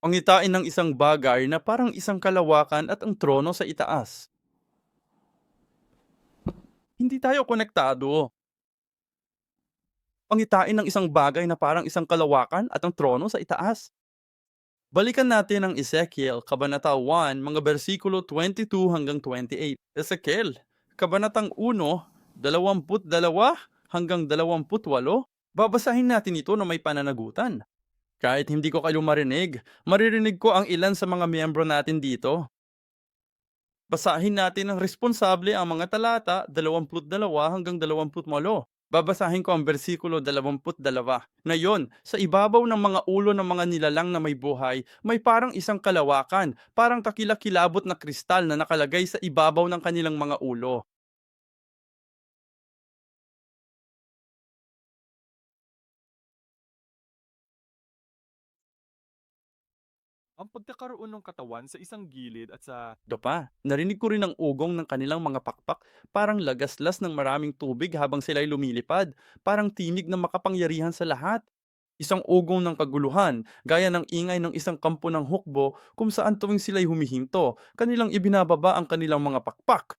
Pangitain ng isang bagay na parang isang kalawakan at ang trono sa itaas. Hindi tayo konektado. Pangitain ng isang bagay na parang isang kalawakan at ang trono sa itaas. Balikan natin ang Ezekiel, Kabanata 1, mga bersikulo 22 hanggang 28. Ezekiel, Kabanatang 1, 22 hanggang 28. Babasahin natin ito na may pananagutan. Kahit hindi ko kayo marinig, maririnig ko ang ilan sa mga miyembro natin dito. Basahin natin ng responsable ang mga talata 22 hanggang 28. Babasahin ko ang bersikulo 22. Ngayon, sa ibabaw ng mga ulo ng mga nilalang na may buhay, may parang isang kalawakan, parang kakilakilabot na kristal na nakalagay sa ibabaw ng kanilang mga ulo. Ang pagkakaroon ng katawan sa isang gilid at sa Ito pa, narinig ko rin ang ugong ng kanilang mga pakpak, parang lagaslas ng maraming tubig habang sila'y lumilipad, parang tinig na makapangyarihan sa lahat. Isang ugong ng kaguluhan, gaya ng ingay ng isang kampo ng hukbo kung saan tuwing sila'y humihinto, kanilang ibinababa ang kanilang mga pakpak.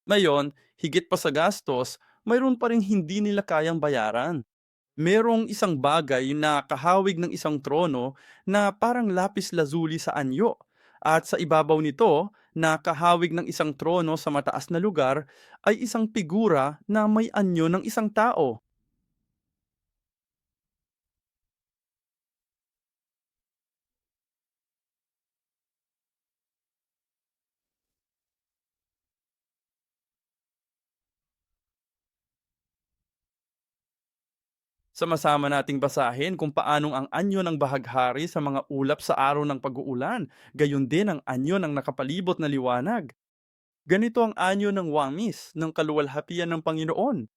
Ngayon, higit pa sa gastos, mayroon pa rin hindi nila kayang bayaran. Merong isang bagay na kahawig ng isang trono na parang lapis lazuli sa anyo. At sa ibabaw nito, na kahawig ng isang trono sa mataas na lugar, ay isang figura na may anyo ng isang tao. Sama-sama nating basahin kung paanong ang anyo ng bahaghari sa mga ulap sa araw ng pag-uulan, gayon din ang anyo ng nakapalibot na liwanag. Ganito ang anyo ng wangis ng kaluwalhatian ng Panginoon.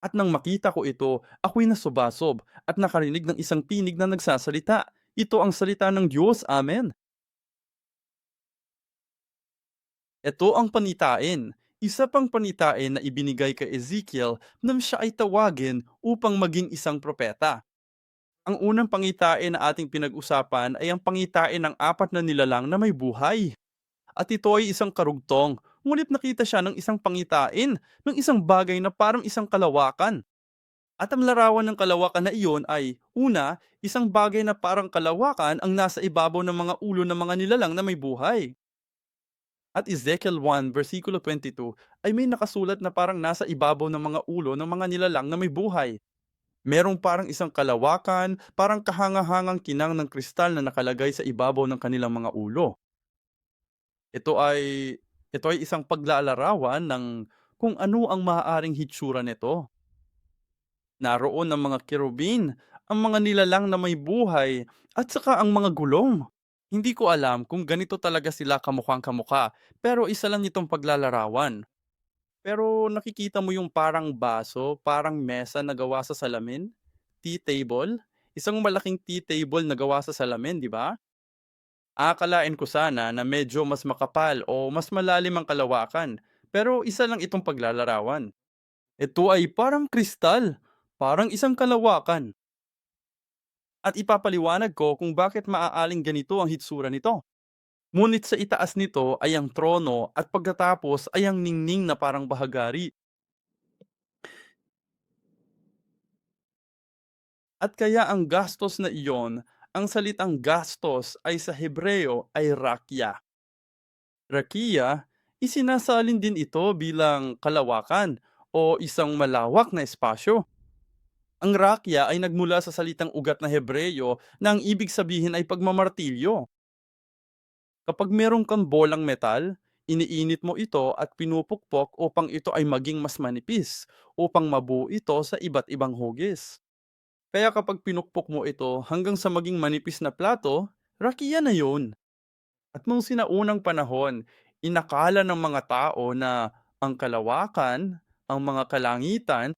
At nang makita ko ito, ako'y nasubasob at nakarinig ng isang tinig na nagsasalita. Ito ang salita ng Diyos, Amen. Ito ang panitain. Isa pang panitain na ibinigay kay Ezekiel nang siya ay tawagin upang maging isang propeta. Ang unang pangitain na ating pinag-usapan ay ang pangitain ng apat na nilalang na may buhay. At ito ay isang karugtong, ngunit nakita siya ng isang pangitain, ng isang bagay na parang isang kalawakan. At ang larawan ng kalawakan na iyon ay, una, isang bagay na parang kalawakan ang nasa ibabaw ng mga ulo ng mga nilalang na may buhay. At Ezekiel 1 versikulo 22 ay may nakasulat na parang nasa ibabaw ng mga ulo ng mga nilalang na may buhay. Merong parang isang kalawakan, parang kahangahangang kinang ng kristal na nakalagay sa ibabaw ng kanilang mga ulo. Ito ay ito ay isang paglalarawan ng kung ano ang maaaring hitsura nito. Naroon ang mga kerubin, ang mga nilalang na may buhay, at saka ang mga gulong. Hindi ko alam kung ganito talaga sila kamukhang kamukha, pero isa lang itong paglalarawan. Pero nakikita mo yung parang baso, parang mesa na gawa sa salamin? Tea table? Isang malaking tea table na gawa sa salamin, di ba? Akalain ko sana na medyo mas makapal o mas malalim ang kalawakan, pero isa lang itong paglalarawan. Ito ay parang kristal, parang isang kalawakan. At ipapaliwanag ko kung bakit maaaling ganito ang hitsura nito. Ngunit sa itaas nito ay ang trono at pagkatapos ay ang ningning na parang bahagari. At kaya ang gastos na iyon, ang salitang gastos ay sa Hebreo ay rakya. Rakia, isinasalin din ito bilang kalawakan o isang malawak na espasyo. Ang rakya ay nagmula sa salitang ugat na Hebreyo na ang ibig sabihin ay pagmamartilyo. Kapag meron kang bolang metal, iniinit mo ito at pinupukpok upang ito ay maging mas manipis, upang mabuo ito sa iba't ibang hugis. Kaya kapag pinukpok mo ito hanggang sa maging manipis na plato, rakiya na yun. At nung sinaunang panahon, inakala ng mga tao na ang kalawakan, ang mga kalangitan,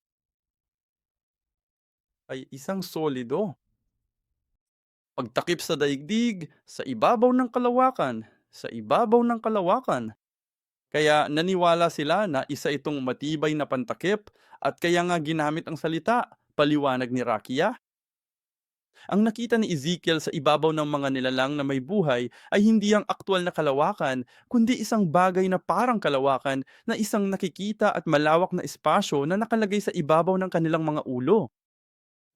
ay isang solido. Pagtakip sa daigdig, sa ibabaw ng kalawakan, sa ibabaw ng kalawakan. Kaya naniwala sila na isa itong matibay na pantakip at kaya nga ginamit ang salita, paliwanag ni Rakia. Ang nakita ni Ezekiel sa ibabaw ng mga nilalang na may buhay ay hindi ang aktwal na kalawakan, kundi isang bagay na parang kalawakan na isang nakikita at malawak na espasyo na nakalagay sa ibabaw ng kanilang mga ulo.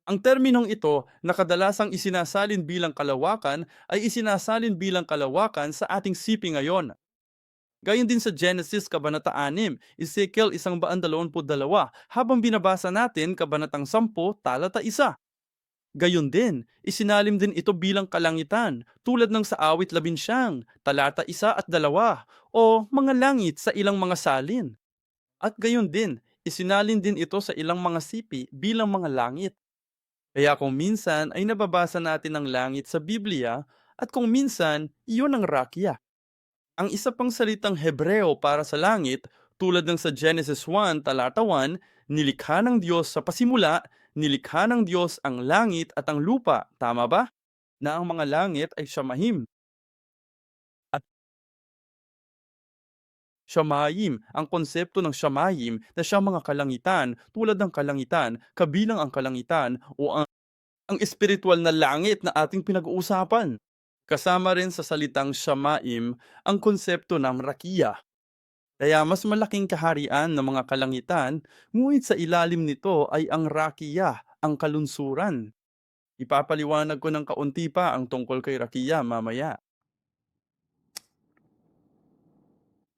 Ang terminong ito na kadalasang isinasalin bilang kalawakan ay isinasalin bilang kalawakan sa ating sipi ngayon. Gayon din sa Genesis Kabanata 6, Ezekiel 122, habang binabasa natin Kabanatang 10, Talata 1. Gayon din, isinalim din ito bilang kalangitan, tulad ng sa awit 11, talata 1 at 2, o mga langit sa ilang mga salin. At gayon din, isinalin din ito sa ilang mga sipi bilang mga langit. Kaya kung minsan ay nababasa natin ang langit sa Biblia, at kung minsan, iyon ang rakya. Ang isa pang salitang Hebreo para sa langit, tulad ng sa Genesis 1, talata 1, nilikha ng Diyos sa pasimula, nilikha ng Diyos ang langit at ang lupa, tama ba? Na ang mga langit ay Shamahim. At Shamayim, ang konsepto ng Shamayim na siyang mga kalangitan, tulad ng kalangitan, kabilang ang kalangitan o ang espiritual na langit na ating pinag-uusapan. Kasama rin sa salitang Shamaim ang konsepto ng Rakiya. Kaya mas malaking kaharian ng mga kalangitan, ngunit sa ilalim nito ay ang Rakiya, ang kalunsuran. Ipapaliwanag ko ng kaunti pa ang tungkol kay Rakiya mamaya.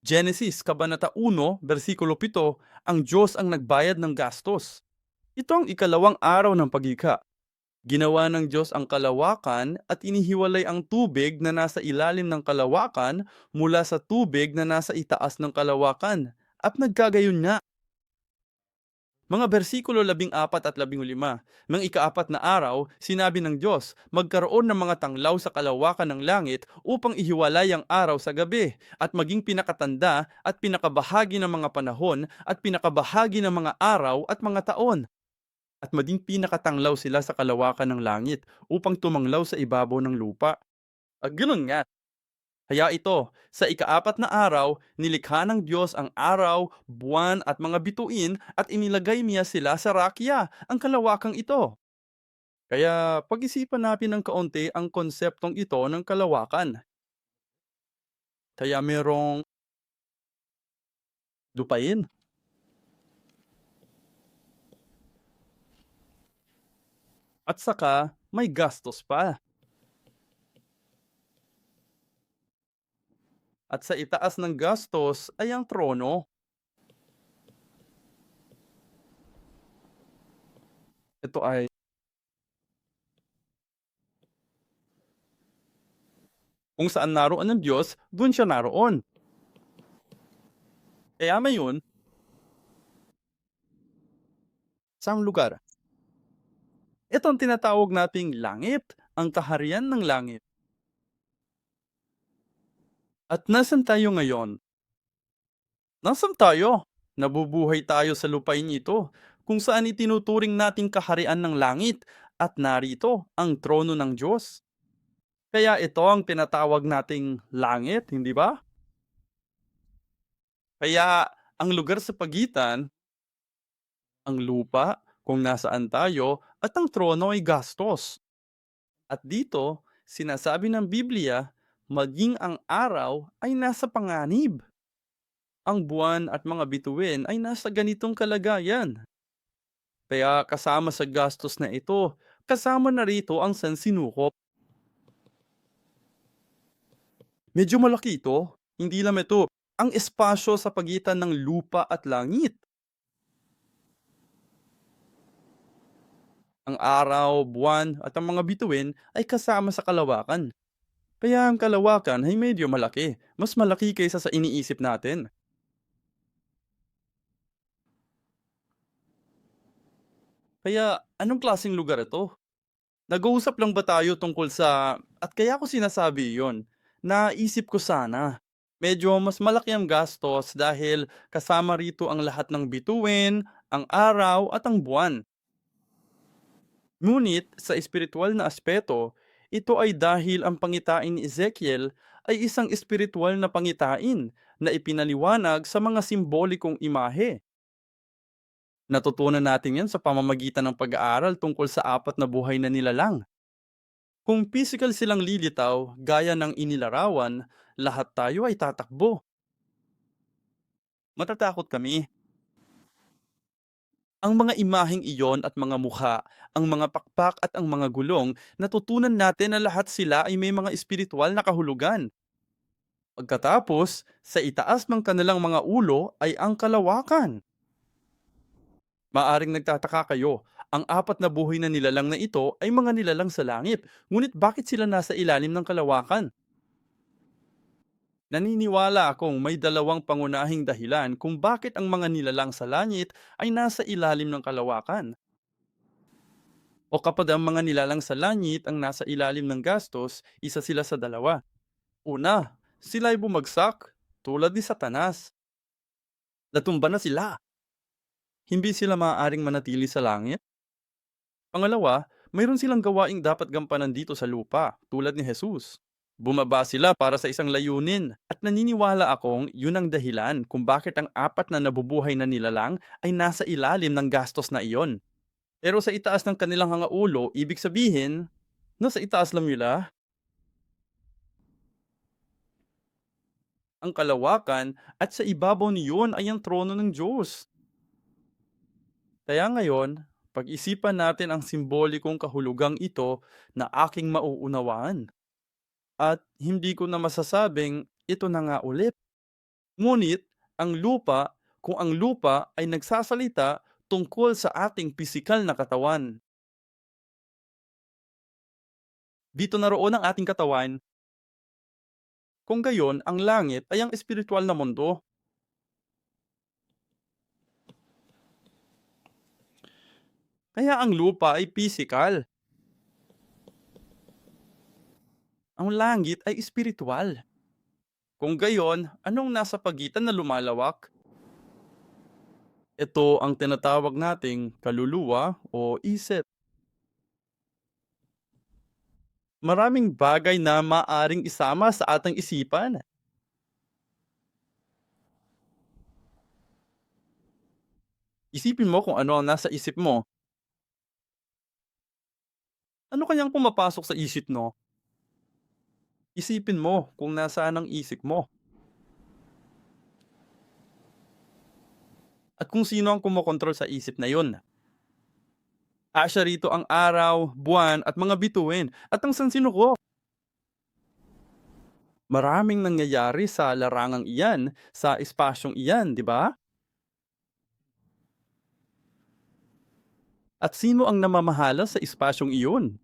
Genesis Kabanata 1, versikulo 7, ang Diyos ang nagbayad ng gastos. Ito ang ikalawang araw ng paglikha. Ginawa ng Diyos ang kalawakan at inihiwalay ang tubig na nasa ilalim ng kalawakan mula sa tubig na nasa itaas ng kalawakan. At nagkagayon nga. Mga bersikulo 14 at 15, ng ikaapat na araw, sinabi ng Diyos, magkaroon ng mga tanglaw sa kalawakan ng langit upang ihiwalay ang araw sa gabi, at maging pinakatanda at pinakabahagi ng mga panahon at pinakabahagi ng mga araw at mga taon. At maging pinakatanglaw sila sa kalawakan ng langit upang tumanglaw sa ibabaw ng lupa. At ganoon nga. Kaya ito, sa ikaapat na araw, nilikha ng Diyos ang araw, buwan at mga bituin at inilagay niya sila sa rakya, ang kalawakang ito. Kaya pag-isipan natin ng kaunti ang konseptong ito ng kalawakan. Kaya merong lupain at saka may gastos pa. At sa itaas ng gastos ay ang trono. Ito ay kung saan naroon ng Diyos, dun siya naroon. Kaya mayon, sa lugar. Ito ang tinatawag nating langit, ang kaharian ng langit. At nasan tayo ngayon? Nasaan tayo? Nabubuhay tayo sa lupain ito, kung saan itinuturing nating kaharian ng langit, at narito ang trono ng Diyos. Kaya ito ang tinatawag nating langit, hindi ba? Kaya ang lugar sa pagitan, ang lupa, kung nasaan tayo, at ang trono ay gastos. At dito, sinasabi ng Biblia, maging ang araw ay nasa panganib. Ang buwan at mga bituin ay nasa ganitong kalagayan. Kaya kasama sa gastos na ito, kasama na rito ang sansinukob. Medyo malaki ito, hindi lang ito, ang espasyo sa pagitan ng lupa at langit. Ang araw, buwan at ang mga bituin ay kasama sa kalawakan. Kaya ang kalawakan ay medyo malaki, mas malaki kaysa sa iniisip natin. Kaya anong klaseng lugar ito? Nag-uusap lang ba tayo tungkol sa at kaya ko sinasabi yon? Naisip ko sana. Medyo mas malaki ang gastos dahil kasama rito ang lahat ng bituin, ang araw at ang buwan. Ngunit sa espiritual na aspeto, ito ay dahil ang pangitain ni Ezekiel ay isang espiritual na pangitain na ipinaliwanag sa mga simbolikong imahe. Natutunan natin yan sa pamamagitan ng pag-aaral tungkol sa apat na buhay na nilalang. Kung physical silang lilitaw, gaya ng inilarawan, lahat tayo ay tatakbo. Matatakot kami. Ang mga imaheng iyon at mga mukha, ang mga pakpak at ang mga gulong, natutunan natin na lahat sila ay may mga espiritual na kahulugan. Pagkatapos, sa itaas ng kanilang mga ulo ay ang kalawakan. Maaring nagtataka kayo, ang apat na buhay na nilalang na ito ay mga nilalang sa langit. Ngunit bakit sila nasa ilalim ng kalawakan? Naniniwala akong may dalawang pangunahing dahilan kung bakit ang mga nilalang sa langit ay nasa ilalim ng kalawakan. O kapag ang mga nilalang sa langit ang nasa ilalim ng gastos, isa sila sa dalawa. Una, sila ay bumagsak, tulad ni Satanas. Natumba na sila. Hindi sila maaaring manatili sa langit. Pangalawa, mayroon silang gawaing dapat gampanan dito sa lupa, tulad ni Jesus. Bumaba sila para sa isang layunin at naniniwala akong yun ang dahilan kung bakit ang apat na nabubuhay na nilalang ay nasa ilalim ng gastos na iyon. Pero sa itaas ng kanilang mga ulo, ibig sabihin, nasa itaas lang nila, ang kalawakan at sa ibabaw niyon ay ang trono ng Diyos. Kaya ngayon, pag-isipan natin ang simbolikong kahulugang ito na aking mauunawaan. At hindi ko na masasabing ito na nga ulit. Ngunit ang lupa, kung ang lupa ay nagsasalita tungkol sa ating pisikal na katawan. Dito naroon ang ating katawan, kung gayon ang langit ay ang espiritual na mundo. Kaya ang lupa ay pisikal, ang langit ay espiritual. Kung gayon, anong nasa pagitan na lumalawak? Ito ang tinatawag nating kaluluwa o isip. Maraming bagay na maaring isama sa ating isipan. Isipin mo kung ano ang nasa isip mo. Ano kayang pumapasok sa isip mo? Isipin mo kung nasaan ang isip mo. At kung sino ang kumokontrol sa isip na yun. Asya rito ang araw, buwan at mga bituin at ang sansinuko. Maraming nangyayari sa larangang iyan, sa espasyong iyan, di ba? At sino ang namamahala sa espasyong iyon?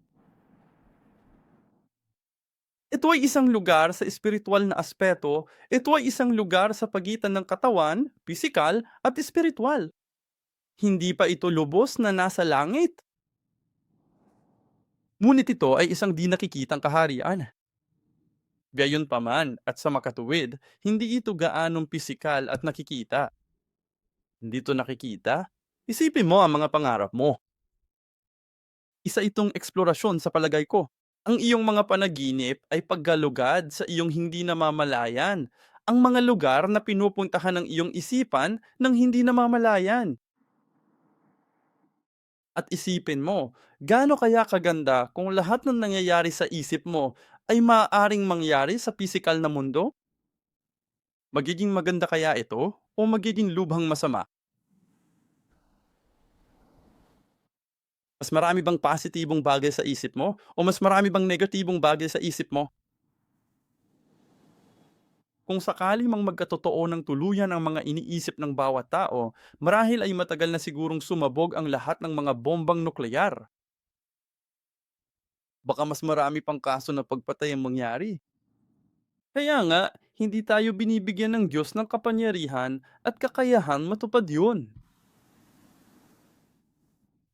Ito ay isang lugar sa espiritual na aspeto, ito ay isang lugar sa pagitan ng katawan, pisikal at espiritual. Hindi pa ito lubos na nasa langit. Ngunit ito ay isang di nakikitang kaharian. Gayunpaman at sa makatuwid, hindi ito gaanong pisikal at nakikita. Hindi ito nakikita? Isipin mo ang mga pangarap mo. Isa itong eksplorasyon sa palagay ko. Ang iyong mga panaginip ay paggalugad sa iyong hindi namamalayan. Ang mga lugar na pinupuntahan ng iyong isipan ng hindi namamalayan. At isipin mo, gaano kaya kaganda kung lahat ng nangyayari sa isip mo ay maaaring mangyari sa pisikal na mundo? Magiging maganda kaya ito o magiging lubhang masama? Mas marami bang positibong bagay sa isip mo o mas marami bang negatibong bagay sa isip mo? Kung sakali mang magkatotoo ng tuluyan ang mga iniisip ng bawat tao, marahil ay matagal na sigurong sumabog ang lahat ng mga bombang nukleyar. Baka mas marami pang kaso na pagpatay ang mangyari. Kaya nga, hindi tayo binibigyan ng Diyos ng kapangyarihan at kakayahan matupad yun.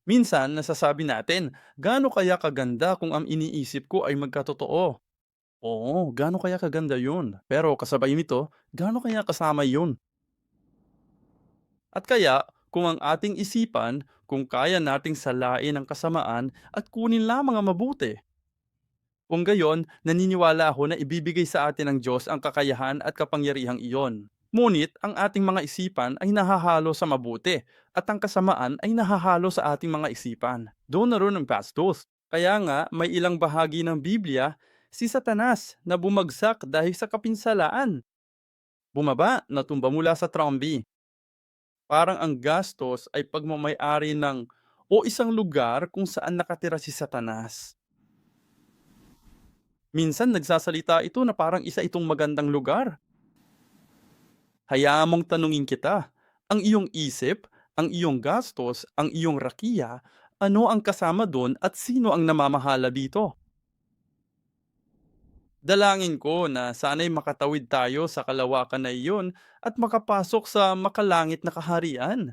Minsan, nasasabi natin, gaano kaya kaganda kung ang iniisip ko ay magkatotoo? Oo, gaano kaya kaganda yun? Pero kasabay nito, gaano kaya kasama yun? At kaya, kung ang ating isipan, kung kaya nating salain ang kasamaan at kunin lamang ang mabuti, Kung gayon, naniniwala ako na ibibigay sa atin ng Diyos ang kakayahan at kapangyarihang iyon. Ngunit ang ating mga isipan ay nahahalo sa mabuti at ang kasamaan ay nahahalo sa ating mga isipan. Doon na rin ang bastos. Kaya nga, may ilang bahagi ng Biblia, si Satanas na bumagsak dahil sa kapinsalaan. Bumaba, natumba mula sa trombi. Parang ang gastos ay pagmamay-ari ng o isang lugar kung saan nakatira si Satanas. Minsan nagsasalita ito na parang isa itong magandang lugar. Hayaan mong tanungin kita, ang iyong isip, ang iyong gastos, ang iyong rakiya, ano ang kasama doon at sino ang namamahala dito? Dalangin ko na sana'y makatawid tayo sa kalawakan na iyon at makapasok sa makalangit na kaharian.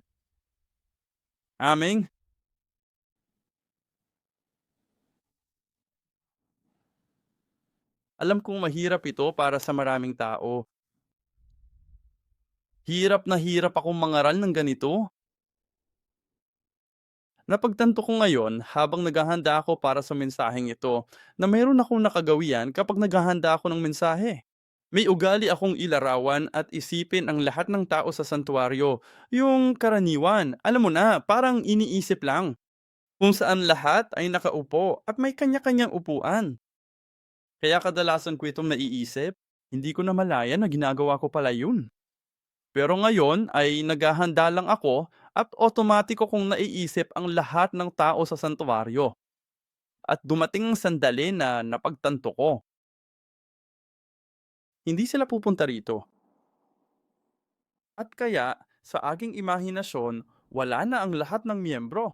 Aming, alam kong mahirap ito para sa maraming tao. Hirap na hirap akong mangaral ng ganito. Napagtanto ko ngayon habang naghahanda ako para sa mensaheng ito na mayroon akong nakagawian kapag naghahanda ako ng mensahe. May ugali akong ilarawan at isipin ang lahat ng tao sa santuario. Yung karaniwan, alam mo na, parang iniisip lang. Kung saan lahat ay nakaupo at may kanya-kanyang upuan. Kaya kadalasan ko itong naiisip, hindi ko na malaya na ginagawa ko pala yun. Pero ngayon ay naghahanda lang ako at otomatiko kong naiisip ang lahat ng tao sa santuario. At dumating ang sandali na napagtanto ko. Hindi sila pupunta rito. At kaya, sa aking imahinasyon, wala na ang lahat ng miyembro.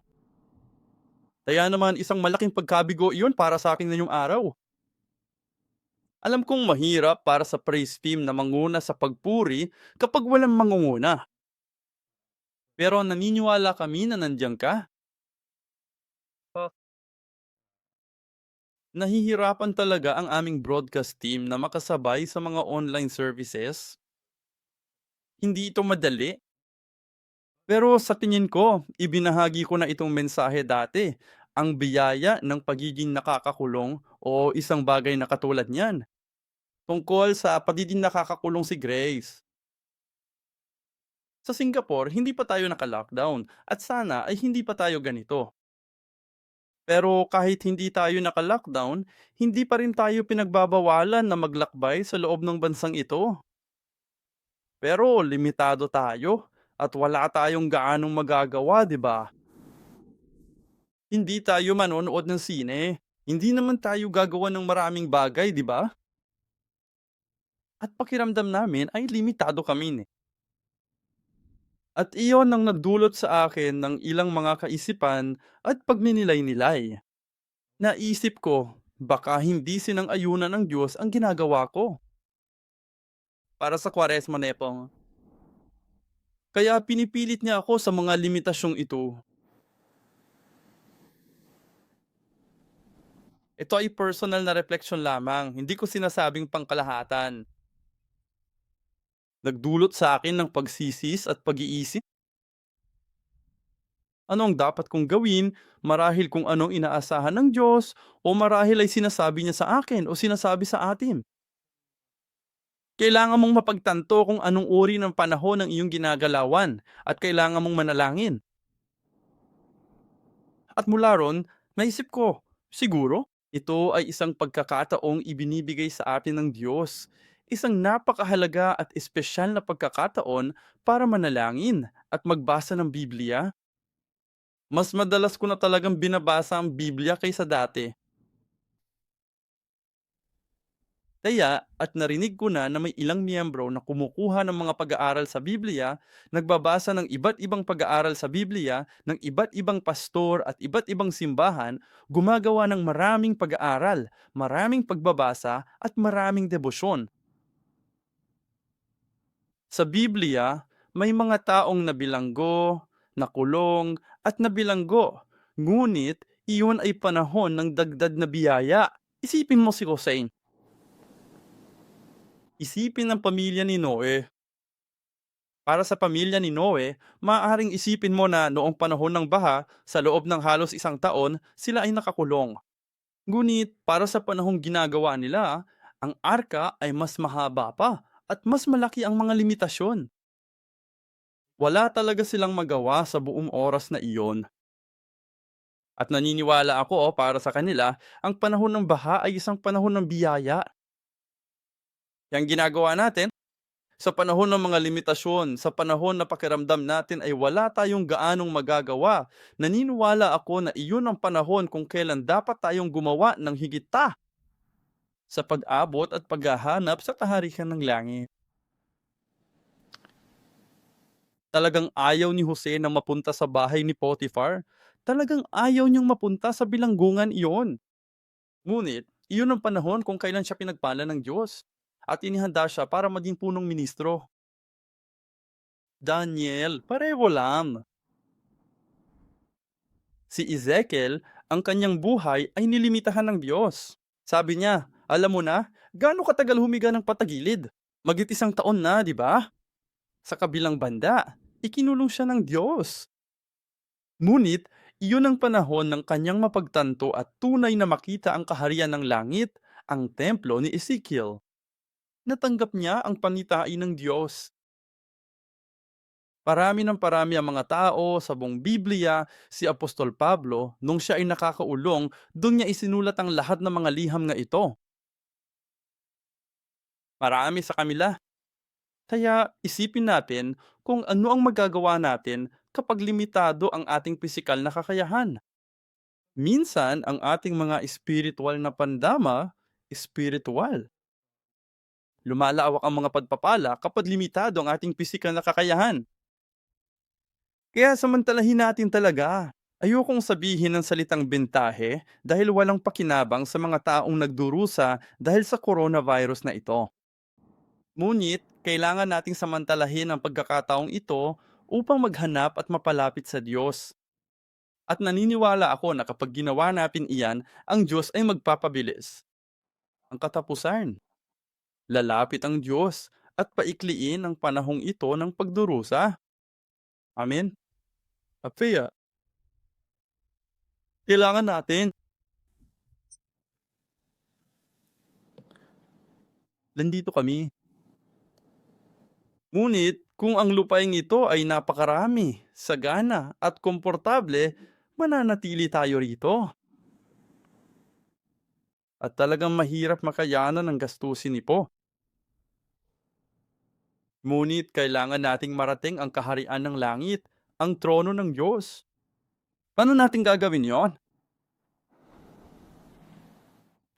Kaya naman isang malaking pagkabigo iyon para sa akin ngayong araw. Alam kong mahirap para sa praise team na manguna sa pagpuri kapag walang mangunguna. Pero naniniwala kami na nandiyan ka. Nahihirapan talaga ang aming broadcast team na makasabay sa mga online services. Hindi ito madali. Pero sa tingin ko, ibinahagi ko na itong mensahe dati. Ang biyaya ng pagiging nakakakulong o isang bagay na katulad niyan. Tungkol sa pagiging nakakakulong si Grace. Sa Singapore, hindi pa tayo naka-lockdown at sana ay hindi pa tayo ganito. Pero kahit hindi tayo naka-lockdown, hindi pa rin tayo pinagbabawalan na maglakbay sa loob ng bansang ito. Pero limitado tayo at wala tayong gaanong magagawa, 'di ba? Hindi tayo manonood ng sine. Hindi naman tayo gagawa ng maraming bagay, 'di ba? At pakiramdam namin ay limitado kami. At iyon ang nagdulot sa akin ng ilang mga kaisipan at pagninilay-nilay. Naisip ko, baka hindi sinang-ayunan ng Diyos ang ginagawa ko para sa Kwaresma nepong. Kaya pinipilit niya ako sa mga limitasyong ito. Ito ay personal na refleksyon lamang, hindi ko sinasabing pangkalahatan. Nagdulot sa akin ng pagsisis at pag-iisip. Ano ang dapat kong gawin, marahil kung anong inaasahan ng Diyos, o marahil ay sinasabi niya sa akin o sinasabi sa atin. Kailangan mong mapagtanto kung anong uri ng panahon ng iyong ginagalawan at kailangan mong manalangin. At mula ron, naisip ko, siguro, ito ay isang pagkakataong ibinibigay sa atin ng Diyos. Isang napakahalaga at espesyal na pagkakataon para manalangin at magbasa ng Biblia. Mas madalas ko na talagang binabasa ang Biblia kaysa dati. Kaya at narinig ko na may ilang miyembro na kumukuha ng mga pag-aaral sa Biblia, nagbabasa ng iba't ibang pag-aaral sa Biblia ng iba't ibang pastor at iba't ibang simbahan, gumagawa ng maraming pag-aaral, maraming pagbabasa at maraming debosyon. Sa Biblia, may mga taong nabilanggo, nakulong at nabilanggo. Ngunit iyon ay panahon ng dagdag na biyaya. Isipin mo si Hosea. Isipin ang pamilya ni Noe. Para sa pamilya ni Noe, maaaring isipin mo na noong panahon ng baha, sa loob ng halos isang taon, sila ay nakakulong. Ngunit para sa panahong ginagawa nila, ang arka ay mas mahaba pa at mas malaki ang mga limitasyon. Wala talaga silang magawa sa buong oras na iyon. At naniniwala ako para sa kanila, ang panahon ng baha ay isang panahon ng biyaya. Yang ginagawa natin, sa panahon ng mga limitasyon, sa panahon na pakiramdam natin ay wala tayong gaanong magagawa, naniniwala ako na iyon ang panahon kung kailan dapat tayong gumawa ng higit pa sa pag-abot at paghahanap sa kaharian ng langit. Talagang ayaw ni Jose na mapunta sa bahay ni Potiphar. Talagang ayaw niyang mapunta sa bilanggungan iyon. Ngunit, iyon ang panahon kung kailan siya pinagpala ng Diyos at inihanda siya para maging punong ministro. Daniel, pareho lang. Si Ezekiel, ang kanyang buhay ay nilimitahan ng Diyos. Sabi niya, alam mo na, gaano katagal humiga ng patagilid? Magit isang taon na, di ba? Sa kabilang banda, ikinulong siya ng Diyos. Ngunit, iyon ang panahon ng kanyang mapagtanto at tunay na makita ang kaharian ng langit, ang templo ni Ezekiel. Natanggap niya ang panitain ng Diyos. Parami ng parami ang mga tao sa buong Biblia, si Apostol Pablo, nung siya ay nakakaulong, doon niya isinulat ang lahat ng mga liham nga ito. Marami sa kanila. Kaya isipin natin kung ano ang magagawa natin kapag limitado ang ating pisikal na kakayahan. Minsan, ang ating mga espiritual na pandama, espiritual. Lumalawak ang mga pagpapala kapag limitado ang ating pisikal na kakayahan. Kaya samantalahin natin talaga. Ayokong sabihin ng salitang bentahe dahil walang pakinabang sa mga taong nagdurusa dahil sa coronavirus na ito. Ngunit, kailangan nating samantalahin ang pagkakataong ito upang maghanap at mapalapit sa Diyos. At naniniwala ako na kapag ginawa natin iyan, ang Diyos ay magpapabilis. Ang katapusan, lalapit ang Diyos at paikliin ang panahong ito ng pagdurusa. Amen. Kaya, kailangan natin. Nandito kami. Ngunit kung ang lupaing ito ay napakarami, sagana at komportable, mananatili tayo rito. At talagang mahirap makayanan ng gastusin ito. Ngunit kailangan nating marating ang kaharian ng langit, ang trono ng Diyos. Paano natin gagawin yon?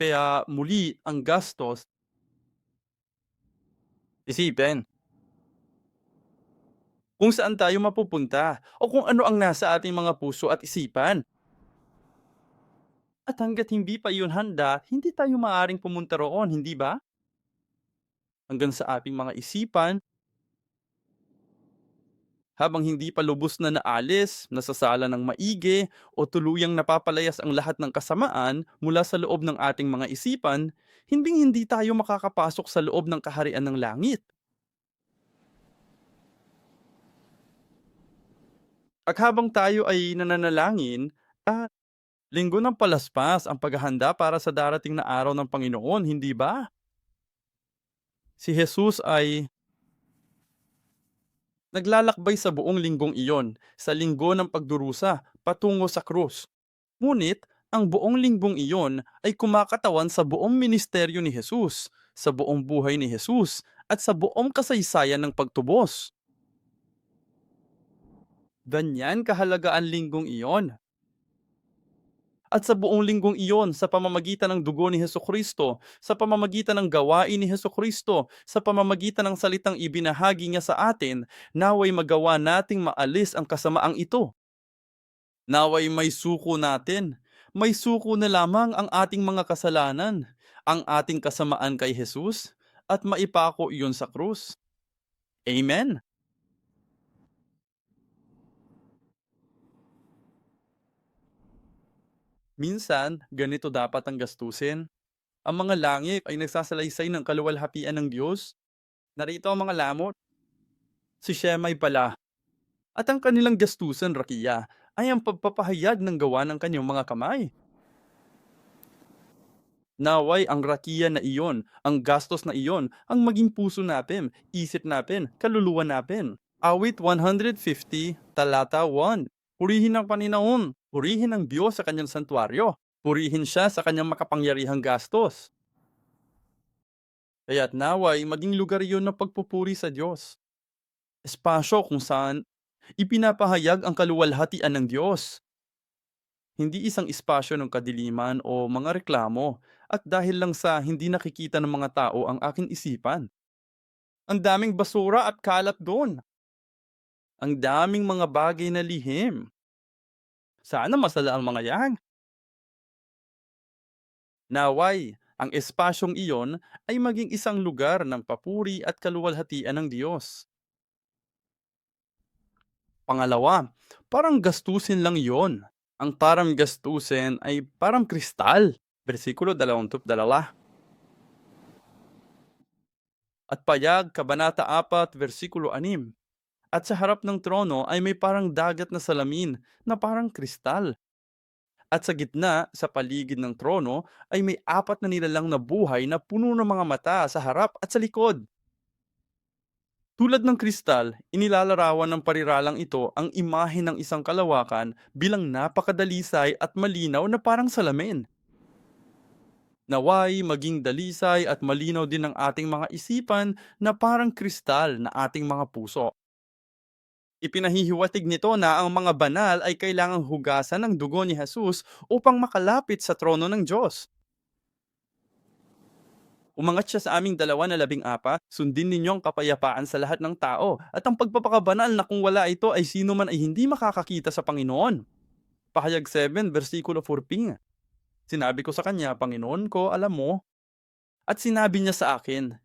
Kaya muli ang gastos, isipin kung saan tayo mapupunta o kung ano ang nasa ating mga puso at isipan. At hanggat hindi pa iyon handa, hindi tayo maaaring pumunta roon, hindi ba? Hanggang sa ating mga isipan, habang hindi pa lubos na naalis, nasasala ng maigi, o tuluyang napapalayas ang lahat ng kasamaan mula sa loob ng ating mga isipan, hindi tayo makakapasok sa loob ng kaharian ng langit. At habang tayo ay nananalangin, at linggo ng palaspas ang paghahanda para sa darating na araw ng Panginoon, hindi ba? Si Jesus ay naglalakbay sa buong linggong iyon, sa linggo ng pagdurusa, patungo sa krus. Ngunit, ang buong linggong iyon ay kumakatawan sa buong ministeryo ni Jesus, sa buong buhay ni Jesus, at sa buong kasaysayan ng pagtubos. Ganyan kahalaga ang linggong iyon. At sa buong linggong iyon, sa pamamagitan ng dugo ni Hesukristo, sa pamamagitan ng gawain ni Hesukristo, sa pamamagitan ng salitang ibinahagi niya sa atin, naway magawa nating maalis ang kasamaang ito. Naway may suko natin. May suko na lamang ang ating mga kasalanan, ang ating kasamaan kay Jesus, at maipako iyon sa krus. Amen. Minsan, ganito dapat ang gastusin. Ang mga langit ay nagsasalaysay ng kaluwalhatian ng Diyos. Narito ang mga lamot. Si Shemay pala. At ang kanilang gastusan, Rakiya, ay ang pagpapahayag ng gawa ng kanyang mga kamay. Naway ang rakiya na iyon, ang gastos na iyon, ang maging puso natin, isip natin, kaluluwa natin. Awit 150, talata 1. Purihin ang Panginoon, purihin ang Diyos sa kanyang santuaryo, purihin siya sa kanyang makapangyarihang gastos. Kaya't naway maging lugar iyon ng pagpupuri sa Diyos. Espasyo kung saan ipinapahayag ang kaluwalhatian ng Diyos. Hindi isang espasyo ng kadiliman o mga reklamo at dahil lang sa hindi nakikita ng mga tao ang aking isipan. Ang daming basura at kalat doon. Ang daming mga bagay na lihim. Sana masala ang mga yan. Naway, ang espasyong iyon ay maging isang lugar ng papuri at kaluwalhatian ng Diyos. Pangalawa, parang gastusin lang iyon. Ang parang gastusin ay parang kristal. Versikulo 22. At payag, Kabanata 4, versikulo 6. At sa harap ng trono ay may parang dagat na salamin na parang kristal. At sa gitna, sa paligid ng trono, ay may apat na nilalang na buhay na puno ng mga mata sa harap at sa likod. Tulad ng kristal, inilalarawan ng pariralang ito ang imahe ng isang kalawakan bilang napakadalisay at malinaw na parang salamin. Naway maging dalisay at malinaw din ang ating mga isipan na parang kristal na ating mga puso. Ipinahihiwatig nito na ang mga banal ay kailangang hugasan ng dugo ni Jesus upang makalapit sa trono ng Diyos. Umangat siya sa aming 2:14, sundin ninyo ang kapayapaan sa lahat ng tao at ang pagpapakabanal na kung wala ito ay sino man ay hindi makakakita sa Panginoon. Pahayag 7, versikulo 14. Sinabi ko sa kanya, Panginoon ko, alam mo, at sinabi niya sa akin,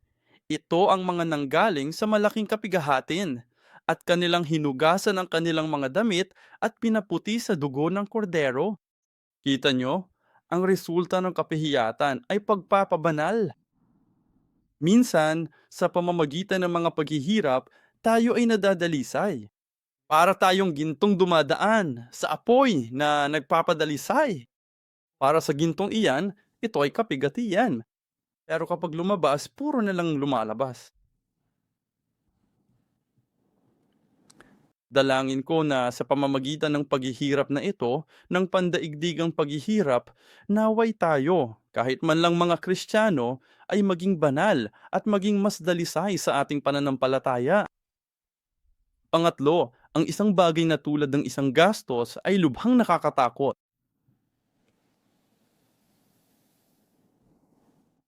ito ang mga nanggaling sa malaking kapigahatin, at kanilang hinugasan ang kanilang mga damit at pinaputi sa dugo ng kordero. Kita nyo, ang resulta ng kapihiyatan ay pagpapabanal. Minsan, sa pamamagitan ng mga paghihirap, tayo ay nadadalisay. Para tayong gintong dumadaan sa apoy na nagpapadalisay. Para sa gintong iyan, ito ay kapigatian. Pero kapag lumabas, puro na lang lumalabas. Dalangin ko na sa pamamagitan ng paghihirap na ito, ng pandaigdigang paghihirap, naway tayo, kahit man lang mga Kristiyano, ay maging banal at maging mas dalisay sa ating pananampalataya. Pangatlo, ang isang bagay na tulad ng isang gastos ay lubhang nakakatakot.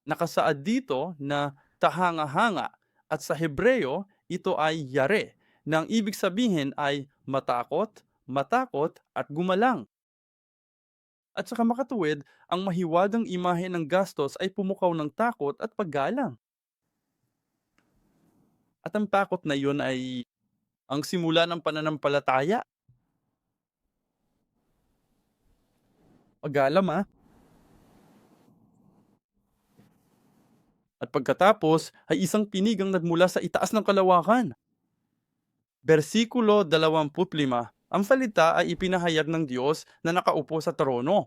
Nakasaad dito na tahanga-hanga at sa Hebreo, ito ay yare, na ang ibig sabihin ay matakot, matakot at gumalang. At saka makatuwid, ang mahiwagang imahe ng gastos ay pumukaw ng takot at paggalang. At ang takot na iyon ay ang simula ng pananampalataya. Paggalam At pagkatapos ay isang pinigang nagmula sa itaas ng kalawakan. Bersikulo 25. Ang salita ay ipinahayag ng Diyos na nakaupo sa trono.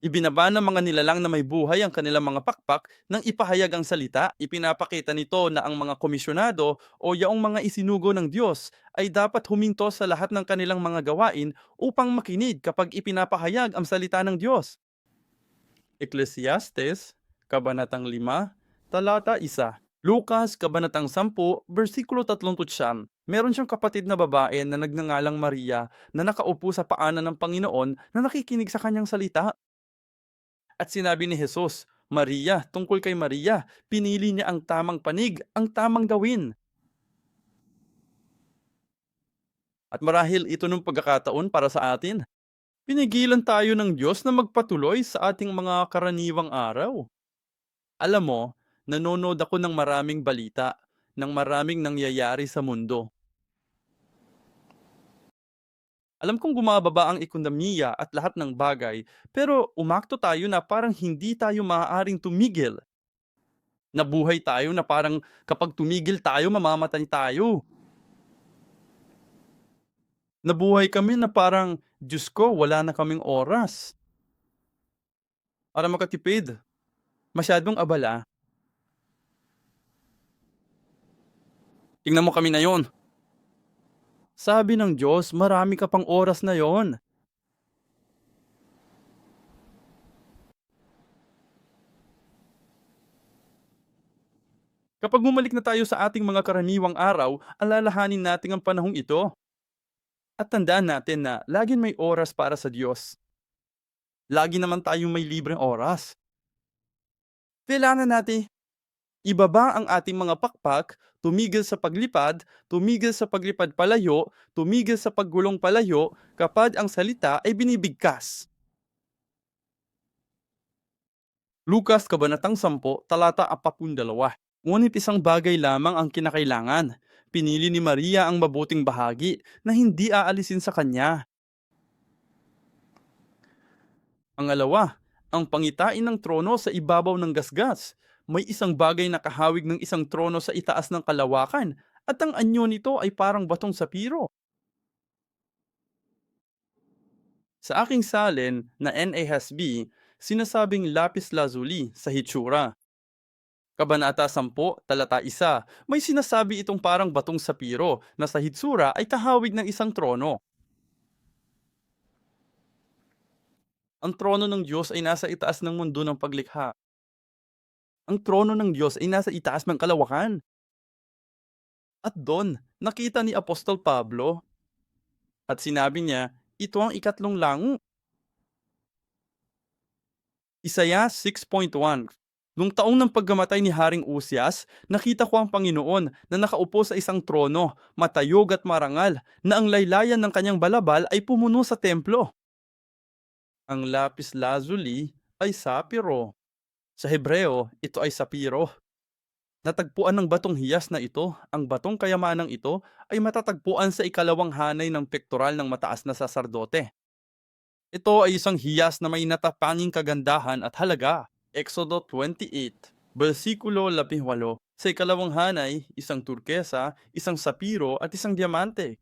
Ibinaba ng mga nilalang na may buhay ang kanilang mga pakpak nang ipahayag ang salita. Ipinapakita nito na ang mga komisyonado o yaong mga isinugo ng Diyos ay dapat huminto sa lahat ng kanilang mga gawain upang makinig kapag ipinapahayag ang salita ng Diyos. Ecclesiastes, Kabanatang 5, Talata 1. Lucas, Kabanatang 10, versikulo 39. Meron siyang kapatid na babae na nagngangalang Maria na nakaupo sa paanan ng Panginoon na nakikinig sa kanyang salita. At sinabi ni Jesus, Maria, tungkol kay Maria, pinili niya ang tamang panig, ang tamang gawin. At marahil ito nung pagkakataon para sa atin. Pinigilan tayo ng Diyos na magpatuloy sa ating mga karaniwang araw. Alam mo, nanonood ako ng maraming balita, ng maraming nangyayari sa mundo. Alam kong bumababa ang ekonomiya at lahat ng bagay, pero umakto tayo na parang hindi tayo maaaring tumigil. Nabuhay tayo na parang kapag tumigil tayo, mamamatay tayo. Nabuhay kami na parang, Diyos ko, wala na kaming oras. para makatipid. Masyadong abala. Tingnan mo kami na yon. Sabi ng Diyos, marami ka pang oras na yon. Kapag bumalik na tayo sa ating mga karaniwang araw, alalahanin natin ang panahong ito. At tandaan natin na laging may oras para sa Diyos. Lagi naman tayong may libreng oras. Kailangan natin ibaba ang ating mga pakpak, tumigil sa paglipad palayo, tumigil sa paggulong palayo kapag ang salita ay binibigkas. Lukas Kabanatang 10, talata 42. Ngunit isang bagay lamang ang kinakailangan. Pinili ni Maria ang mabuting bahagi na hindi aalisin sa kanya. Pangalawa, ang pangitain ng trono sa ibabaw ng gasgas. May isang bagay na kahawig ng isang trono sa itaas ng kalawakan at ang anyo nito ay parang batong sapiro. Sa aking salin na NASB, sinasabing lapis lazuli sa hitsura. Kabanata 10, talata 1, may sinasabi itong parang batong sapiro na sa hitsura ay kahawig ng isang trono. Ang trono ng Diyos ay nasa itaas ng mundo ng paglikha. Ang trono ng Diyos ay nasa itaas ng kalawakan. At doon, nakita ni Apostol Pablo at sinabi niya, ito ang ikatlong lango. Isaiah 6.1. Nung taong ng pagkamatay ni Haring Uzias, nakita ko ang Panginoon na nakaupo sa isang trono, matayog at marangal, na ang laylayan ng kanyang balabal ay pumuno sa templo. Ang lapis lazuli ay sapiro. Sa Hebreo, ito ay sapiro. Natagpuan ng batong hiyas na ito, ang batong kayamanang ito ay matatagpuan sa ikalawang hanay ng pektoral ng mataas na saserdote. Ito ay isang hiyas na may natapaning kagandahan at halaga. Exodo 28, versikulo 18. Sa ikalawang hanay, isang turkesa, isang sapiro at isang diamante.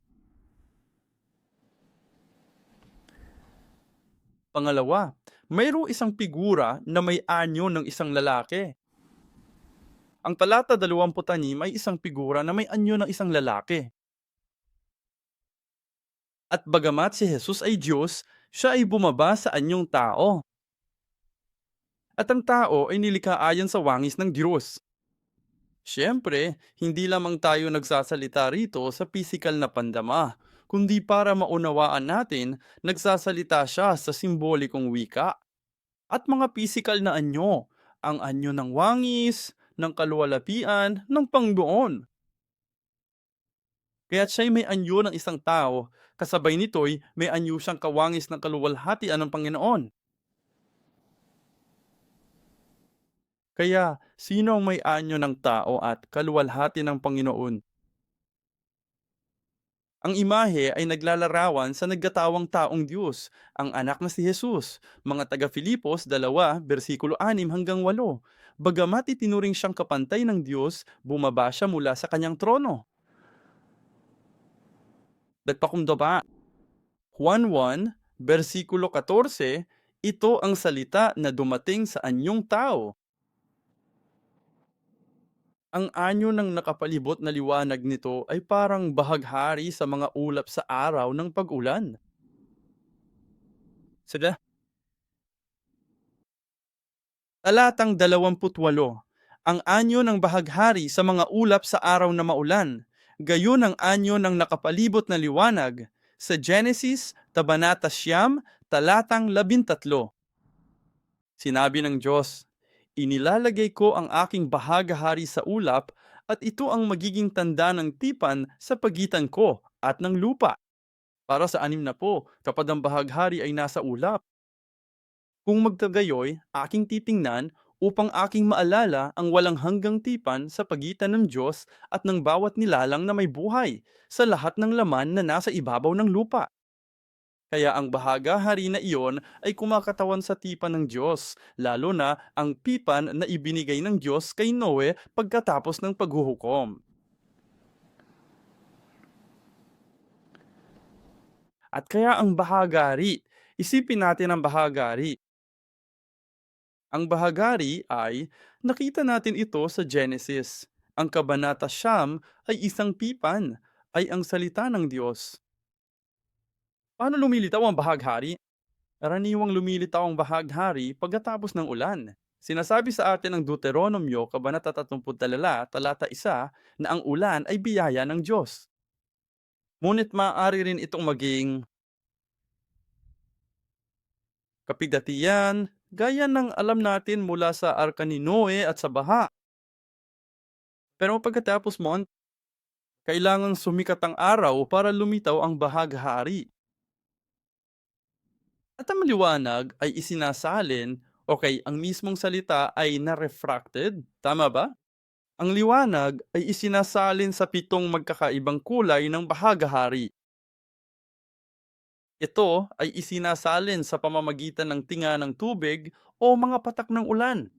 Pangalawa, mayroong isang figura na may anyo ng isang lalaki. Ang talata 26 ay isang figura na may anyo ng isang lalaki. At bagamat si Jesus ay Diyos, siya ay bumaba sa anyong tao. At ang tao ay nilikha ayon sa wangis ng Diyos. Siyempre, hindi lamang tayo nagsasalita rito sa pisikal na pandama, kundi para maunawaan natin, nagsasalita siya sa simbolikong wika at mga pisikal na anyo, ang anyo ng wangis, ng kaluwalhatian, ng Panginoon. Kaya't siya'y may anyo ng isang tao, kasabay nito'y may anyo siyang kawangis ng kaluwalhatian ng Panginoon. Kaya, sino ang may anyo ng tao at kaluwalhati ng Panginoon? Ang imahe ay naglalarawan sa nagkatawang taong Diyos, ang anak na si Jesus, mga taga Filipos 2, versikulo 6 hanggang 8. Bagamat itinuring siyang kapantay ng Diyos, bumaba siya mula sa kanyang trono. Nagpakumbaba. Juan 1, versikulo 14, ito ang salita na dumating sa anyong tao. Ang anyo ng nakapalibot na liwanag nito ay parang bahaghari sa mga ulap sa araw ng pag-ulan. Sila. Talatang 28. Ang anyo ng bahaghari sa mga ulap sa araw na maulan. Gayon ang anyo ng nakapalibot na liwanag. Sa Genesis, Kabanata 9, talatang 13. Sinabi ng Diyos, inilalagay ko ang aking bahagahari sa ulap at ito ang magiging tanda ng tipan sa pagitan ko at ng lupa. Para sa 60, kapag ang bahaghari ay nasa ulap. Kung magkagayoy, aking titingnan upang aking maalala ang walang hanggang tipan sa pagitan ng Diyos at ng bawat nilalang na may buhay sa lahat ng laman na nasa ibabaw ng lupa. Kaya ang bahagahari na iyon ay kumakatawan sa tipan ng Diyos, lalo na ang tipan na ibinigay ng Diyos kay Noe pagkatapos ng paghuhukom. At kaya ang bahagari, isipin natin ang bahagari. Ang bahagari ay nakita natin ito sa Genesis. Ang Kabanata Siyam ay isang pipan, ay ang salita ng Diyos. Paano lumilitaw ang bahaghari? Karaniwang lumilitaw ang bahaghari pagkatapos ng ulan. Sinasabi sa atin ng Deuteronomio, Kabanata 32, talata 1, na ang ulan ay biyaya ng Diyos. Ngunit maaari rin itong maging kapigatian, gaya ng alam natin mula sa Arka ni Noe at sa baha. Pero pagkatapos mo, kailangang sumikat ang araw para lumitaw ang bahaghari. At ang maliwanag ay isinasalin, okay, ang mismong salita ay na-refracted, tama ba? Ang liwanag ay isinasalin sa 7 magkakaibang kulay ng bahaghari. Ito ay isinasalin sa pamamagitan ng tinga ng tubig o mga patak ng ulan.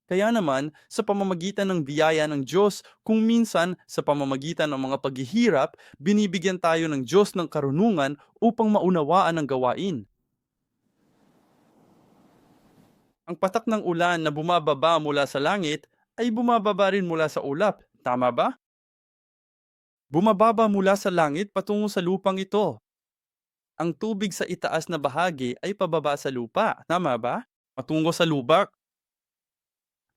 Kaya naman, sa pamamagitan ng biyaya ng Diyos, kung minsan sa pamamagitan ng mga paghihirap, binibigyan tayo ng Diyos ng karunungan upang maunawaan ang gawain. Ang patak ng ulan na bumababa mula sa langit ay bumababa rin mula sa ulap, tama ba? Bumababa mula sa langit patungo sa lupang ito. Ang tubig sa itaas na bahagi ay pababa sa lupa, tama ba? Patungo sa lubak.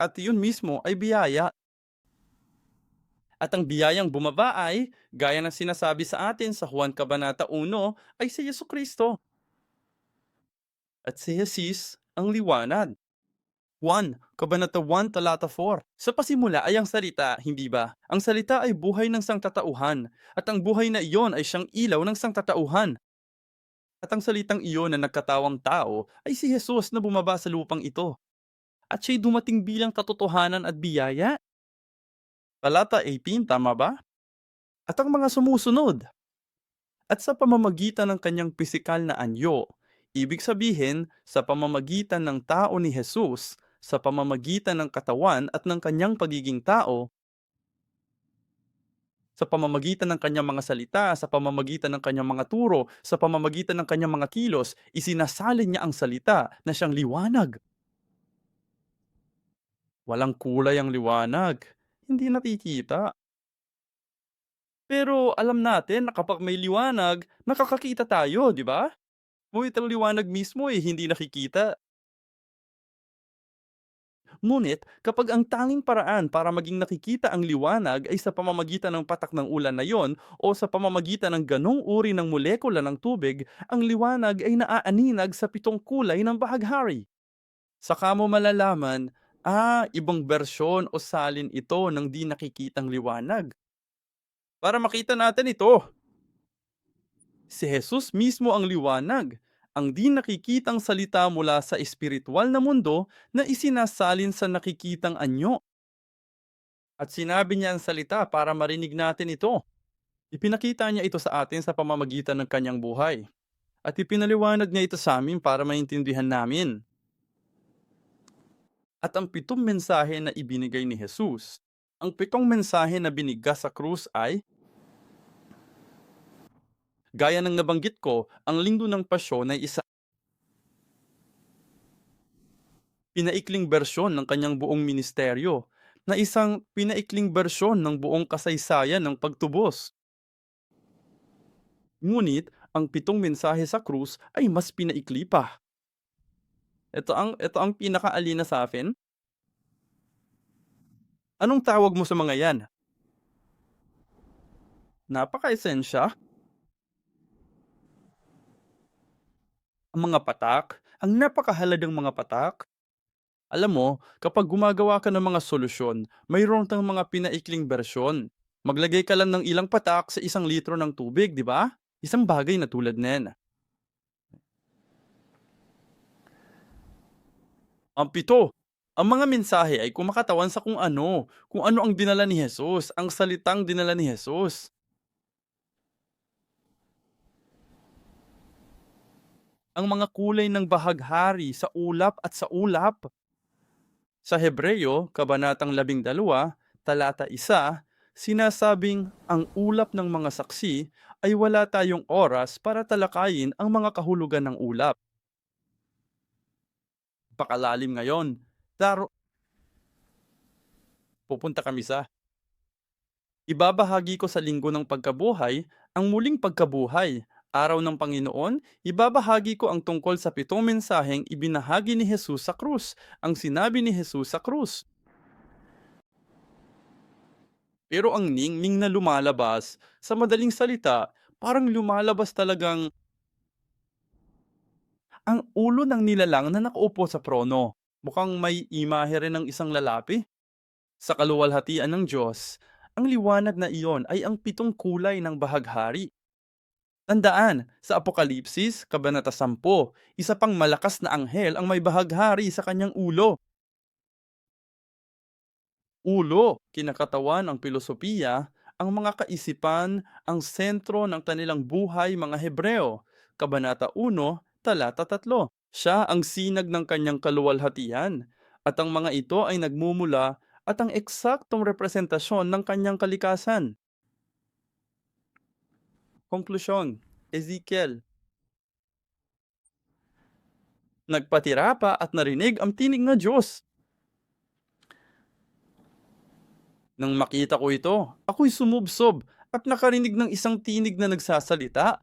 At yun mismo ay biyaya. At ang biyayang bumaba ay, gaya ng sinasabi sa atin sa Juan Kabanata 1, ay si Jesucristo. At si Jesus ang liwanag. Juan Kabanata 1, talata 4. Sa pasimula ay ang salita, hindi ba? Ang salita ay buhay ng sangtatauhan, at ang buhay na iyon ay siyang ilaw ng sangtatauhan. At ang salitang iyon na nagkatawang tao ay si Jesus na bumaba sa lupang ito. At siya'y dumating bilang katotohanan at biyaya. Talata 18, tama ba? At ang mga sumusunod, at sa pamamagitan ng kanyang pisikal na anyo, ibig sabihin sa pamamagitan ng tao ni Jesus, sa pamamagitan ng katawan at ng kanyang pagiging tao, sa pamamagitan ng kanyang mga salita, sa pamamagitan ng kanyang mga turo, sa pamamagitan ng kanyang mga kilos, isinasalin niya ang salita na siyang liwanag. Walang kulay ang liwanag, hindi nakikita. Pero alam natin na kapag may liwanag, nakakakita tayo, di ba? Ngunit ang liwanag mismo ay hindi nakikita. Ngunit kapag ang tanging paraan para maging nakikita ang liwanag ay sa pamamagitan ng patak ng ulan na yon o sa pamamagitan ng ganong uri ng molekula ng tubig, ang liwanag ay naaaninag sa 7 kulay ng bahaghari. Saka mo malalaman, ibang bersyon o salin ito ng di nakikitang liwanag. Para makita natin ito, si Jesus mismo ang liwanag, ang di nakikitang salita mula sa espiritual na mundo na isinasalin sa nakikitang anyo. At sinabi niya ang salita para marinig natin ito. Ipinakita niya ito sa atin sa pamamagitan ng kanyang buhay. At ipinaliwanag niya ito sa amin para maintindihan namin. At ang 7 mensahe na ibinigay ni Jesus, ang 7 mensahe na binigas sa krus ay, gaya ng nabanggit ko, ang linggo ng pasyon ay isa pinaikling bersyon ng kanyang buong ministeryo, na isang pinaikling bersyon ng buong kasaysayan ng pagtubos. Ngunit, ang 7 mensahe sa krus ay mas pinaikli pa. Ito ang pinakaalina sa akin. Anong tawag mo sa mga yan? Napaka-esensya. Ang mga patak, ang napakahalagang mga patak. Alam mo, kapag gumagawa ka ng mga solusyon, mayroon kang mga pinaikling bersyon. Maglagay ka lang ng ilang patak sa 1 litro ng tubig, di ba? Isang bagay na tulad nen. Ang 7, ang mga mensahe ay kumakatawan sa kung ano ang dinala ni Jesus, ang salitang dinala ni Jesus. Ang mga kulay ng bahaghari sa ulap at sa ulap. Sa Hebreo, Kabanatang 12, talata 1, sinasabing ang ulap ng mga saksi ay wala tayong oras para talakayin ang mga kahulugan ng ulap. magpakalalim ngayon. Daro pupunta kami sa ibabahagi ko sa linggo ng pagkabuhay ang muling pagkabuhay. Araw ng Panginoon, ibabahagi ko ang tungkol sa 7 mensaheng ibinahagi ni Jesus sa krus, ang sinabi ni Jesus sa krus. Pero ang ningning na lumalabas, sa madaling salita, parang lumalabas talagang ang ulo ng nilalang na nakaupo sa trono. Mukhang may imahe rin ng isang lalaki. Sa kaluwalhatian ng Diyos, ang liwanag na iyon ay ang 7 kulay ng bahaghari. Tandaan, sa Apokalipsis, Kabanata 10, isa pang malakas na anghel ang may bahaghari sa kanyang ulo. Ulo, kinakatawan ang filosofiya, ang mga kaisipan, ang sentro ng kanilang buhay mga Hebreo. Kabanata 1, talata 3. Siya ang sinag ng kanyang kaluwalhatian, at ang mga ito ay nagmumula at ang eksaktong representasyon ng kanyang kalikasan. Konklusyon, Ezekiel, nagpatira pa at narinig ang tinig ng Diyos. Nang makita ko ito, ako'y sumubsob at nakarinig ng isang tinig na nagsasalita,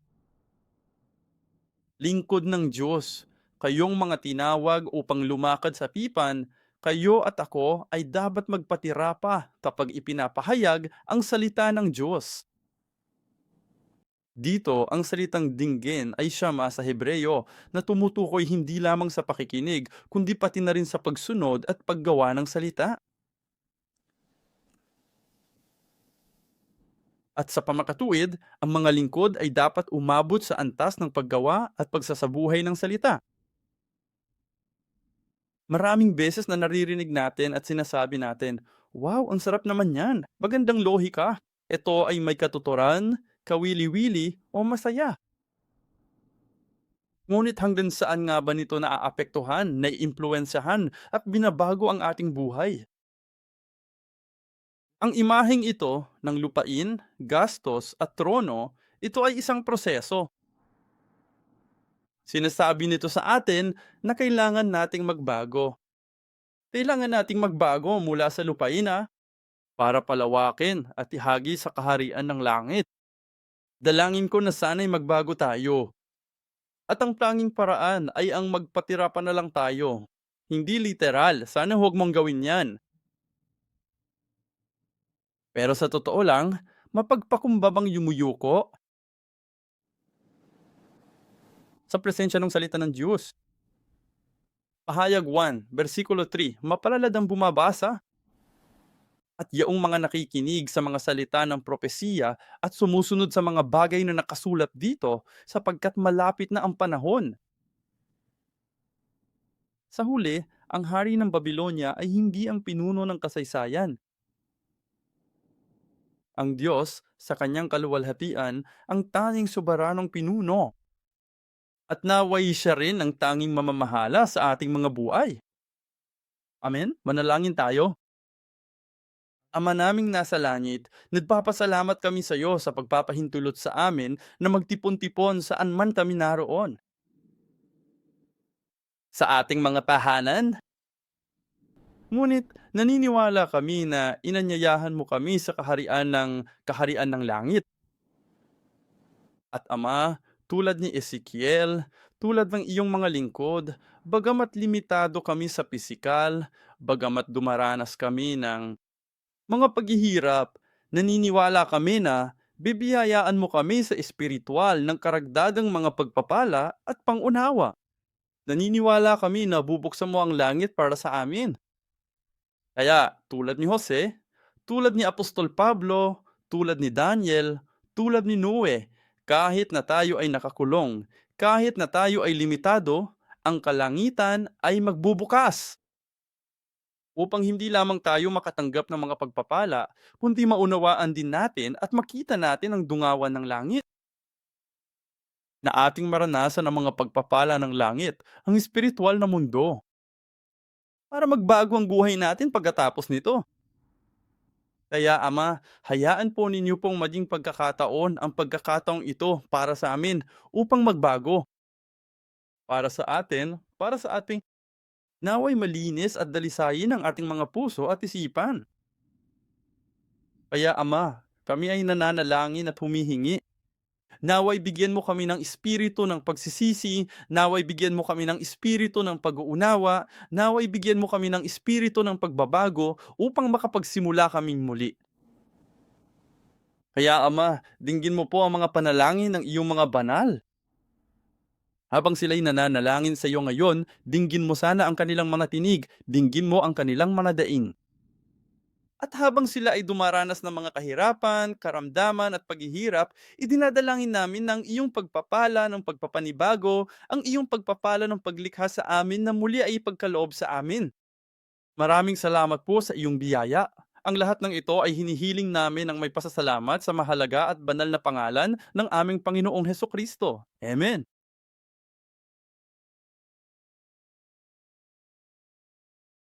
"Lingkod ng Diyos, kayong mga tinawag upang lumakad sa pipan, kayo at ako ay dapat magpatira pa kapag ipinapahayag ang salita ng Diyos." Dito, ang salitang dinggin ay siyama sa Hebreyo na tumutukoy hindi lamang sa pakikinig, kundi pati na rin sa pagsunod at paggawa ng salita. At sa pamakatuwid, ang mga lingkod ay dapat umabot sa antas ng paggawa at pagsasabuhay ng salita. Maraming beses na naririnig natin at sinasabi natin, "Wow, ang sarap naman yan. Magandang lohika. Ito ay may katuturan, kawili-wili o masaya." Ngunit hanggang saan nga ba nito naaapektuhan, naiimpluwensyahan at binabago ang ating buhay? Ang imaheng ito ng lupain, gastos at trono, ito ay isang proseso. Sinasabi nito sa atin na kailangan nating magbago. Kailangan nating magbago mula sa lupain para palawakin at ihagi sa kaharian ng langit. Dalangin ko na sana'y magbago tayo. At ang tanging paraan ay ang magpatira pa na lang tayo. Hindi literal, sana huwag mong gawin yan. Pero sa totoo lang, mapagpakumbabang yumuyuko sa presensya ng salita ng Diyos. Pahayag 1, versikulo 3, mapalad ang bumabasa at yaong mga nakikinig sa mga salita ng propesiya at sumusunod sa mga bagay na nakasulat dito sapagkat malapit na ang panahon. Sa huli, ang hari ng Babylonia ay hindi ang pinuno ng kasaysayan. Ang Diyos, sa kanyang kaluwalhatian, ang tanging soberanong pinuno. At naway siya rin ang tanging mamamahala sa ating mga buhay. Amen? Manalangin tayo. Ama naming nasa langit, nagpapasalamat kami sa iyo sa pagpapahintulot sa amin na magtipon-tipon saan man kami naroon. Sa ating mga tahanan, ngunit naniniwala kami na inanyayahan mo kami sa kaharian ng langit. At Ama, tulad ni Ezekiel, tulad ng iyong mga lingkod, bagamat limitado kami sa pisikal, bagamat dumaranas kami ng mga paghihirap, naniniwala kami na bibiyayaan mo kami sa espiritual ng karagdagang mga pagpapala at pangunawa. Naniniwala kami na bubuksan mo ang langit para sa amin. Kaya tulad ni Jose, tulad ni Apostol Pablo, tulad ni Daniel, tulad ni Noe, kahit na tayo ay nakakulong, kahit na tayo ay limitado, ang kalangitan ay magbubukas upang hindi lamang tayo makatanggap ng mga pagpapala, kundi maunawaan din natin at makita natin ang dungawan ng langit na ating maranasan ang mga pagpapala ng langit, ang espiritual na mundo, para magbago ang buhay natin pagkatapos nito. Kaya Ama, hayaan po ninyo pong maging pagkakataon ang pagkakataong ito para sa amin upang magbago. Para sa atin, para sa ating Naway malinis at dalisayin ang ating mga puso at isipan. Kaya Ama, kami ay nananalangin at humihingi. Naway bigyan mo kami ng espiritu ng pagsisisi, naway bigyan mo kami ng espiritu ng pag-uunawa, naway bigyan mo kami ng espiritu ng pagbabago upang makapagsimula kaming muli. Kaya Ama, dinggin mo po ang mga panalangin ng iyong mga banal. Habang sila'y nananalangin sa iyo ngayon, dinggin mo sana ang kanilang mga tinig, dinggin mo ang kanilang mga daing. At habang sila ay dumaranas ng mga kahirapan, karamdaman at paghihirap, idinadalangin namin ng iyong pagpapala ng pagpapanibago, ang iyong pagpapala ng paglikha sa amin na muli ay ipagkaloob sa amin. Maraming salamat po sa iyong biyaya. Ang lahat ng ito ay hinihiling namin ng may pasasalamat sa mahalaga at banal na pangalan ng aming Panginoong Hesukristo. Amen.